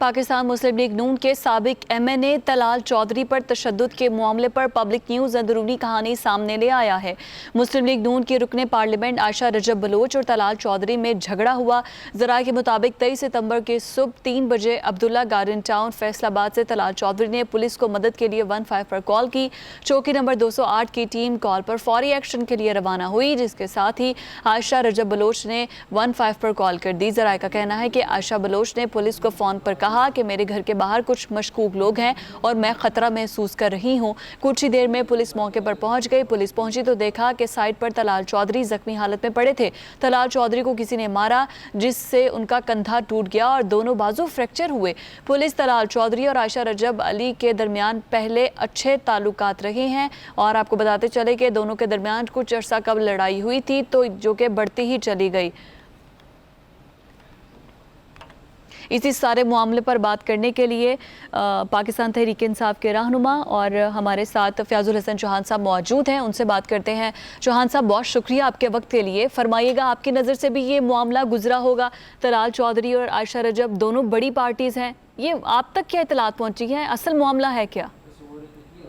पाकिस्तान मुस्लिम league नून के साबिक MNA Talal Chaudhary पर तशद्दुद के मामले पर पब्लिक न्यूज़ अंदरूनी कहानी सामने ले आया है। मुस्लिम लीग नून की रुकने पार्लियामेंट आयशा रजब बलोच और तलाल चौधरी में झगड़ा हुआ। ज़राए के मुताबिक 23 सितंबर के सुबह 3 बजे अब्दुल्ला गार्डन टाउन फैसलाबाद से तलाल चौधरी ने पुलिस को मदद के लिए 15 पर कॉल की। चौकी नंबर 208 की टीम कॉल पर फौरी एक्शन के लिए रवाना हुई, जिसके साथ ही आयशा रजब बलोच ने 15 पर कॉल कर दी। ज़राए का कहना है कि आयशा बलोच ने पुलिस को फ़ोन पर कहा कि मेरे घर के बाहर कुछ मशकूक लोग हैं और मैं ख़तरा महसूस कर रही हूँ। कुछ ही देर में पुलिस मौके पर पहुँच गई। पुलिस पहुँची तो देखा कि साइड पर तलाल चौधरी ज़ख्मी हालत में पड़े थे। तलाल चौधरी को किसी ने मारा, जिससे उनका कंधा टूट गया और दोनों बाजू फ्रैक्चर हुए। पुलिस तलाल चौधरी और आयशा रजब अली के दरमियान पहले अच्छे ताल्लुकात रहे हैं और आपको बताते चले कि दोनों के दरमियान कुछ अरसा कब लड़ाई हुई थी, तो जो कि बढ़ती ही चली गई। इसी सारे मामले पर बात करने के लिए पाकिस्तान तहरीक इंसाफ के रहनुमा और हमारे साथ फयाजुल हसन चौहान साहब मौजूद हैं, उनसे बात करते हैं। चौहान साहब, बहुत शुक्रिया आपके वक्त के लिए। फरमाइएगा, आपकी नज़र से भी ये मामला गुजरा होगा, तलाल चौधरी और आयशा रजब दोनों बड़ी पार्टीज़ हैं, ये आप तक क्या इतलात पहुँची है, असल मामला है क्या?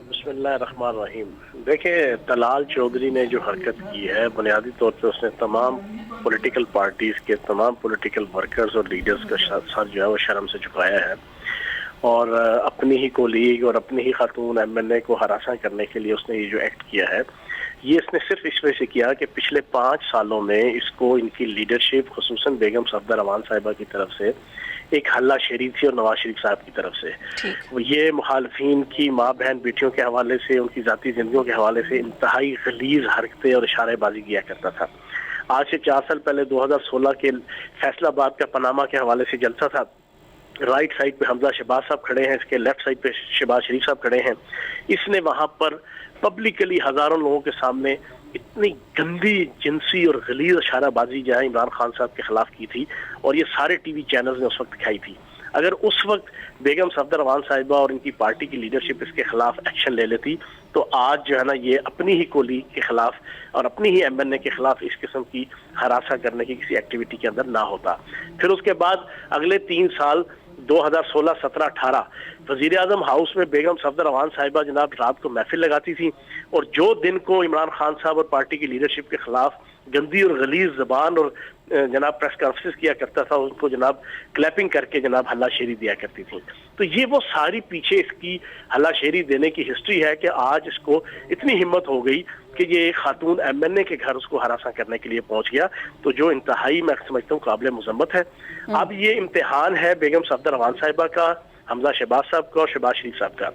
बिस्मिल्लाहिर्रहमानिर्रहीम। देखिए, तलाल चौधरी ने जो हरकत की है, बुनियादी तौर पर उसने तमाम पॉलिटिकल पार्टीज के तमाम पॉलिटिकल वर्कर्स और लीडर्स का सर जो है वो शर्म से झुकाया है और अपनी ही कोलीग और अपनी ही खातून MNA को हरासा करने के लिए उसने ये जो एक्ट किया है, ये इसने सिर्फ इस वजह से किया कि पिछले 5 सालों में इसको इनकी लीडरशिप खुसूसन बेगम सफदर रहमान साहिबा की तरफ से एक हल्ला शेरी थी और नवाज शरीफ साहब की तरफ से वो ये मुखालफिन की माँ बहन बेटियों के हवाले से, उनकी जाती जिंदगियों के हवाले से इंतहाई गलीज हरकतें और इशारेबाजी किया करता था। आज से 4 साल पहले 2016 के फैसलाबाद का पनामा के हवाले से जलसा था। राइट साइड पे हमजा शहबाज साहब खड़े हैं, इसके लेफ्ट साइड पे शहबाज शरीफ साहब खड़े हैं। इसने वहां पर पब्लिकली हजारों लोगों के सामने इतनी गंदी जिनसी और गलीज इशाराबाजी जो है इमरान खान साहब के खिलाफ की थी और ये सारे टीवी चैनल्स ने उस वक्त दिखाई थी। अगर उस वक्त बेगम सफदर रहमान साहिबा और इनकी पार्टी की लीडरशिप इसके खिलाफ एक्शन ले लेती तो आज जो है ना ये अपनी ही कोलीग के खिलाफ और अपनी ही MNA के खिलाफ इस किस्म की हरासा करने की किसी एक्टिविटी के अंदर ना होता। फिर उसके बाद अगले 3 साल 2016, 17, 18 वजीर आजम हाउस में बेगम सफदर रहमान साहिबा जनाब रात को महफिल लगाती थी और जो दिन को इमरान खान साहब और पार्टी की लीडरशिप के खिलाफ गंदी और गलीज जबान और जनाब प्रेस कॉन्फ्रेंस किया करता था, उनको जनाब क्लैपिंग करके जनाब हल्लाशेरी दिया करती थी। तो ये वो सारी पीछे इसकी हल्लाशेरी देने की हिस्ट्री है कि आज इसको इतनी हिम्मत हो गई कि ये खातून MNA के घर उसको हरासा करने के लिए पहुंच गया, तो जो इंतहाई मैं समझता हूँ काबिल मुज़म्मत है। अब ये इम्तिहान है बेगम सफदर रहमान साहिबा का, हमजा शहबाज साहब का और शहबाज शरीफ साहब का,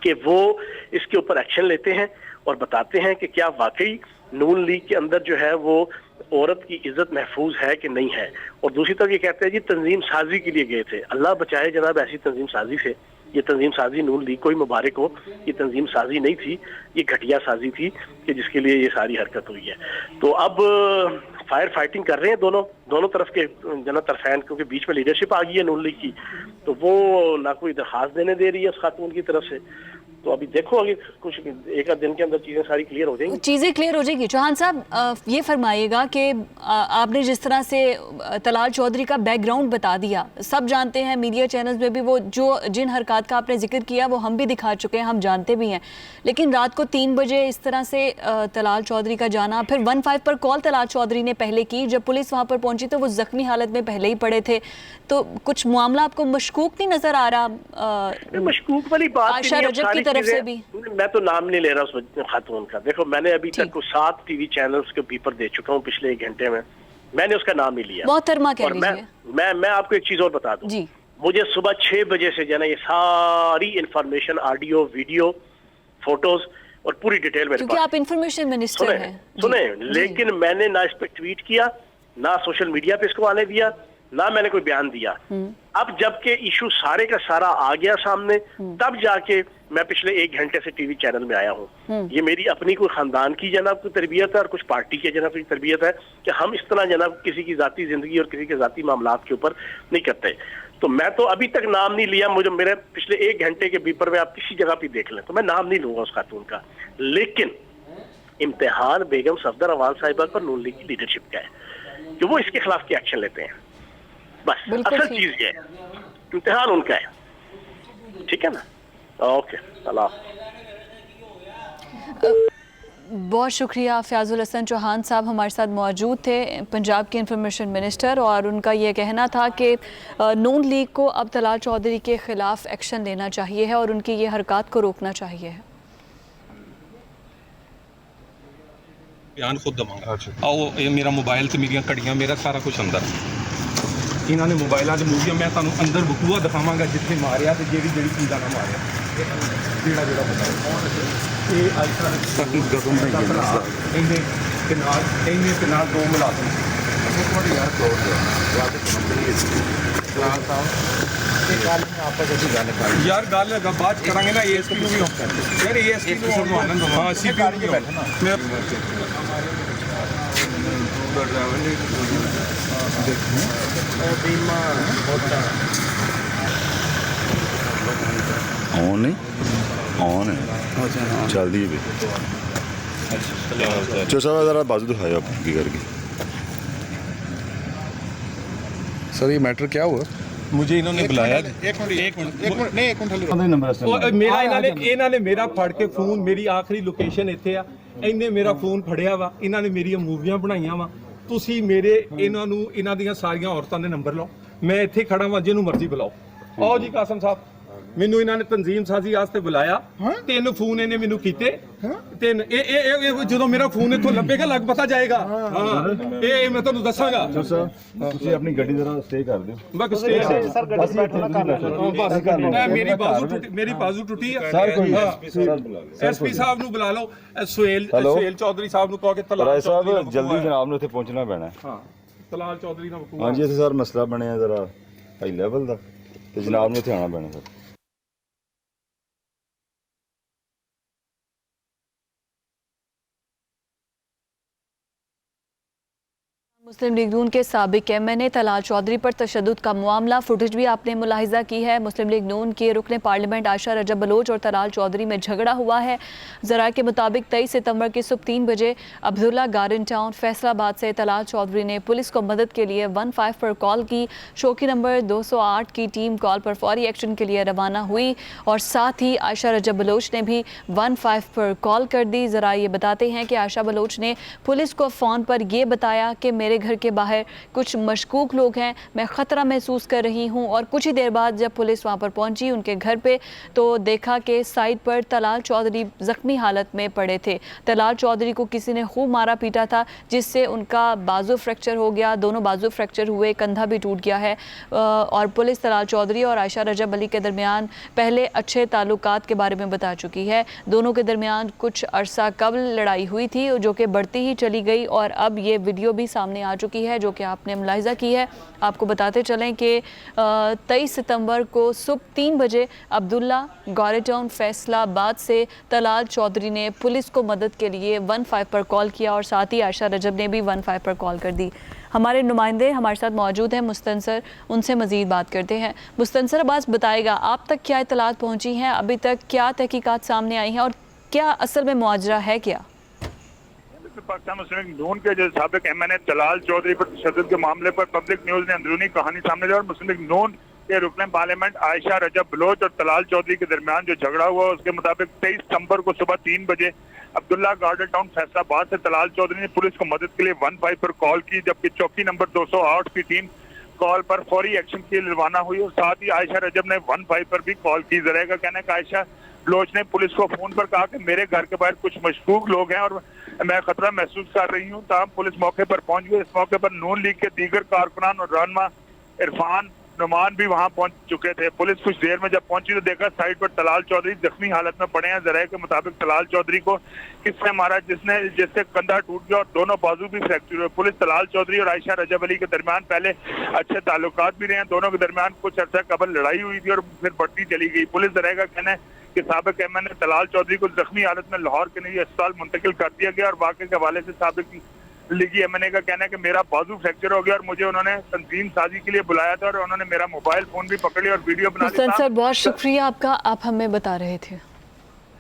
कि वो इसके ऊपर एक्शन लेते हैं और बताते हैं कि क्या वाकई नून लीग के अंदर जो है वो औरत की इज्जत महफूज है कि नहीं है। और दूसरी तरफ ये कहते हैं जी तंजीम साजी के लिए गए थे। अल्लाह बचाए जनाब ऐसी तंजीम साजी से। ये तंजीम साजी नून लीग को ही मुबारक हो, ये तंजीम साजी नहीं थी, ये घटिया साजी थी कि जिसके लिए ये सारी हरकत हुई है। तो अब फायर फाइटिंग कर रहे हैं दोनों तरफ के जना तरफैन, क्योंकि बीच में लीडरशिप आ गई है नून लीग की, तो वो ना कोई दरखास्त देने दे रही है उस खातून की तरफ से। तो अभी देखो अभी कुछ एक आध दिन के अंदर चीज़ें सारी क्लियर हो जाएंगी। चीज़ें क्लियर हो जाएगी। चौहान साहब, ये फरमाइएगा कि आपने जिस तरह से तलाल चौधरी का बैकग्राउंड बता दिया, सब जानते हैं, मीडिया चैनल्स में भी वो जिन हरकत का आपने जिक्र किया वो हम भी दिखा चुके हैं, हम जानते भी हैं। लेकिन रात को 3 बजे इस तरह से तलाल चौधरी का जाना, फिर 15 पर कॉल तलाल चौधरी ने पहले की, जब पुलिस वहाँ पर पहुँची तो वो जख्मी हालत में पहले ही पड़े थे। तो कुछ मामला आपको मशकूक नहीं नजर आ रहा? मशकूक वाली बात आयशा रजब की तरफ से भी मैं तो नाम नहीं ले रहा उस खातून का। देखो, मैंने अभी तक को 7 टीवी चैनल्स के पेपर दे चुका हूँ पिछले 1 घंटे में, मैंने उसका नाम नहीं लिया। मोहतरमा कह और मैं आपको एक चीज और बता दूं जी। मुझे सुबह 6 बजे से जाना ये सारी इंफॉर्मेशन, ऑडियो, वीडियो, फोटोज और पूरी डिटेल मेरे क्योंकि आप इंफॉर्मेशन मिनिस्टर हैं। सुने, लेकिन मैंने ना इस पर ट्वीट किया, ना सोशल मीडिया पे इसको आने दिया, ना मैंने कोई बयान दिया। अब जबकि इशू सारे का सारा आ गया सामने, तब जाके मैं पिछले 1 घंटे से टीवी चैनल में आया हूँ। ये मेरी अपनी कोई खानदान की जनाब कोई तरबियत है और कुछ पार्टी के जनाब की तरबियत है कि हम इस तरह जनाब किसी की जाती जिंदगी और किसी के जाती मामलात के ऊपर नहीं करते। तो मैं तो अभी तक नाम नहीं लिया, मुझे मेरे पिछले 1 घंटे के पेपर में आप किसी जगह पे देख लें तो मैं नाम नहीं लूंगा उस खातून का। लेकिन इम्तिहान बेगम सफदर रहमान साहिबा और नून लीग की लीडरशिप का है कि वो इसके खिलाफ क्या एक्शन लेते हैं। बस असल चीज ये है। इम्तिहान उनका है, ठीक है ना। ओके, अल्लाह। बहुत शुक्रिया। फ़याज़ुल हसन चौहान साहब हमारे साथ मौजूद थे, पंजाब के इंफॉर्मेशन मिनिस्टर, और उनका ये कहना था कि नून लीग को अब तलाल चौधरी के ख़िलाफ़ एक्शन लेना चाहिए है और उनकी ये हरकत को रोकना चाहिए है। बयान खुद दवांगा। आओ, ये मेरा मोबाइल ते मेरियां घड़ियां, मेरा सारा कुछ अंदर। इन्होंने मोबाइलों की मूवियां मैं तुहानूं अंदर बखूआ दिखावांगा जिथे मारिया ते जेड़ी जेड़ी चीज़ां नाल मारिया, जेड़ा जेड़ा बंदा ये अज तक इन्हें ते नाल दो मुलाजम यार गल बात करांगे ना, ASP को भी यार ASP को हाँ CP ऑन है, ऑन है, चल दी भी। चलो साहब ज़रा बाजू दिखाओ आप की करके। सर ये मैटर क्या हुआ? मुझे इन्होंने बुलाया। एक मिनट मेरा इन्होंने मेरा फड़ के फोन, मेरी आखिरी लोकेशन इत्थे आ, इन्हें मेरा फोन फड़िया वा, इन्होंने मेरी मूवियां बनाईयां वा। ਤੁਸੀਂ ਮੇਰੇ ਇਹਨਾਂ ਦੀਆਂ ਸਾਰੀਆਂ ਔਰਤਾਂ ਦੇ ਨੰਬਰ ਲਓ, ਮੈਂ ਇੱਥੇ ਖੜਾ ਵਾਂ, ਜਿਹਨੂੰ ਮਰਜ਼ੀ ਬੁਲਾਓ। ਆਓ ਜੀ ਕਾਸਮ ਸਾਹਿਬ, ਮੈਨੂੰ ਇਹਨਾਂ ਨੇ ਤਨਜ਼ੀਮ ਸਾਜ਼ੀ ਵਾਸਤੇ ਬੁਲਾਇਆ, 3 ਫੋਨ ਇਹਨੇ ਮੈਨੂੰ ਕੀਤੇ, 3 ਇਹ ਜਦੋਂ ਮੇਰਾ ਫੋਨ ਇੱਥੋਂ ਲੱਭੇਗਾ ਲੱਗ ਪਤਾ ਜਾਏਗਾ। ਹਾਂ ਇਹ ਮੈਂ ਤੁਹਾਨੂੰ ਦੱਸਾਂਗਾ। ਸਰ ਤੁਸੀਂ ਆਪਣੀ ਗੱਡੀ ਜ਼ਰਾ ਸਟੇ ਕਰ ਦਿਓ। ਬਸ ਸਟੇ ਸਰ, ਗੱਡੀ ਬੈਠਣਾ ਕਰ ਲੈਣਾ। ਮੇਰੀ ਬਾਜ਼ੂ ਟੁੱਟੀ ਆ ਸਰ। ਕੋਈ SP ਸਾਹਿਬ ਨੂੰ ਬੁਲਾ ਲਓ, ਸੁਹੇਲ ਚੌਧਰੀ ਸਾਹਿਬ ਨੂੰ ਕਹੋ ਕਿ ਤਲਾਲ ਸਾਹਿਬ ਜਲਦੀ ਜਨਾਬ ਨੂੰ ਇੱਥੇ ਪਹੁੰਚਣਾ ਪੈਣਾ। ਹਾਂ ਤਲਾਲ ਚੌਧਰੀ ਦਾ ਵਕੂਲ। ਹਾਂਜੀ ਇੱਥੇ ਸਰ ਮਸਲਾ ਬਣਿਆ ਜ਼ਰਾ ਹਾਈ ਲੈਵਲ ਦਾ, ਤੇ ਜਨਾਬ ਨੂੰ ਇੱਥੇ ਆਉਣਾ ਪੈਣਾ ਸਰ। मुस्लिम लीग नून के साबिक MNA तलाल चौधरी पर तशद्दुद का मामला, फुटेज भी आपने मुलाहिजा की है। मुस्लिम लीग नून के रुकने पार्लियामेंट आयशा रजब बलोच और तलाल चौधरी में झगड़ा हुआ है। ज़राए के मुताबिक 23 सितंबर की सुबह 3 बजे अब्दुल्ला गार्डन टाउन फैसलाबाद से तलाल चौधरी ने पुलिस को मदद के लिए 15 पर कॉल की। शौकी नंबर 208 की टीम कॉल पर फौरी एक्शन के लिए रवाना हुई और साथ ही आयशा रजब बलोच ने भी 15 पर कॉल कर दी। ज़रा ये बताते हैं कि आयशा बलोच ने पुलिस को फ़ोन पर यह बताया कि मेरे घर के बाहर कुछ मशकूक लोग हैं, मैं ख़तरा महसूस कर रही हूं। और कुछ ही देर बाद जब पुलिस वहां पर पहुंची उनके घर पे, तो देखा कि साइड पर तलाल चौधरी ज़ख्मी हालत में पड़े थे। तलाल चौधरी को किसी ने खूब मारा पीटा था, जिससे उनका बाजू फ्रैक्चर हो गया, दोनों बाजू फ्रैक्चर हुए, कंधा भी टूट गया है। और पुलिस तलाल चौधरी और आयशा रजब अली के दरमियान पहले अच्छे ताल्लुकात के बारे में बता चुकी है। दोनों के दरमियान कुछ अरसा कबल लड़ाई हुई थी जो कि बढ़ती ही चली गई और अब ये वीडियो भी सामने आ चुकी है जो कि आपने मुलाहिजा की है। आपको बताते चलें कि 23 सितंबर को सुबह 3 बजे अब्दुल्ला गार्डन टाउन फैसलाबाद से तलाल चौधरी ने पुलिस को मदद के लिए 15 पर कॉल किया और साथ ही आयशा रजब ने भी 15 पर कॉल कर दी। हमारे नुमाइंदे हमारे साथ मौजूद हैं, मुस्तनसर, उनसे मज़ीद बात करते हैं। मुस्तनसर, अब्बास बताएगा आप तक क्या इत्तलात पहुँची हैं, अभी तक क्या तहकीकात सामने आई हैं और क्या असल में मुआजरा है क्या? पाकिस्तान मुस्लिम लीग नून के जो साबिक MNA तलाल चौधरी पर तशद्दुद के मामले पर पब्लिक न्यूज ने अंदरूनी कहानी सामने दी और मुस्लिम लीग नून के रुकने पार्लियामेंट आयशा रजब बलोच और तलाल चौधरी के दरमियान जो झगड़ा हुआ उसके मुताबिक 23 सितंबर को सुबह 3 बजे अब्दुल्ला गार्डन टाउन फैसलाबाद से तलाल चौधरी ने पुलिस को मदद के लिए 15 पर कॉल की, जबकि चौकी नंबर 208 की टीम कॉल पर फौरी एक्शन के लिए रवाना हुई और साथ ही आयशा रजब ने 15 पर भी कॉल की। जरा का कहना है कि आयशा बलोच ने पुलिस को फोन पर कहा कि मेरे घर के बाहर कुछ मशकूक लोग हैं और मैं खतरा महसूस कर रही हूं। तमाम पुलिस मौके पर पहुंच गई। इस मौके पर नून लीग के दीगर कारकुनान और रहनुमा इरफान नुमान भी वहां पहुंच चुके थे। पुलिस कुछ देर में जब पहुंची तो देखा साइड पर तलाल चौधरी जख्मी हालत में पड़े हैं। जराये के मुताबिक तलाल चौधरी को किसने मारा जिससे कंधा टूट गया और दोनों बाजू भी फ्रैक्चर हुए। पुलिस तलाल चौधरी और आयशा रजब अली के दरमियान पहले अच्छे ताल्लुकात भी रहे हैं। दोनों के दरमियान कुछ अर्सा कबल लड़ाई हुई थी और फिर बढ़ती चली गई। पुलिस जराये का कहना है कि साबिक MNA तलाल चौधरी को जख्मी हालत में लाहौर के निजी अस्पताल मुंतकिल कर दिया गया और वाक़े के हवाले से साबिक लीगी MNA का कहना है कि मेरा बाजू फ्रैक्चर हो गया और मुझे उन्होंने तंजीम साजी के लिए बुलाया था और उन्होंने मेरा मोबाइल फोन भी पकड़ लिया और वीडियो बना ली। सर बहुत शुक्रिया आपका, आप हमें बता रहे थे।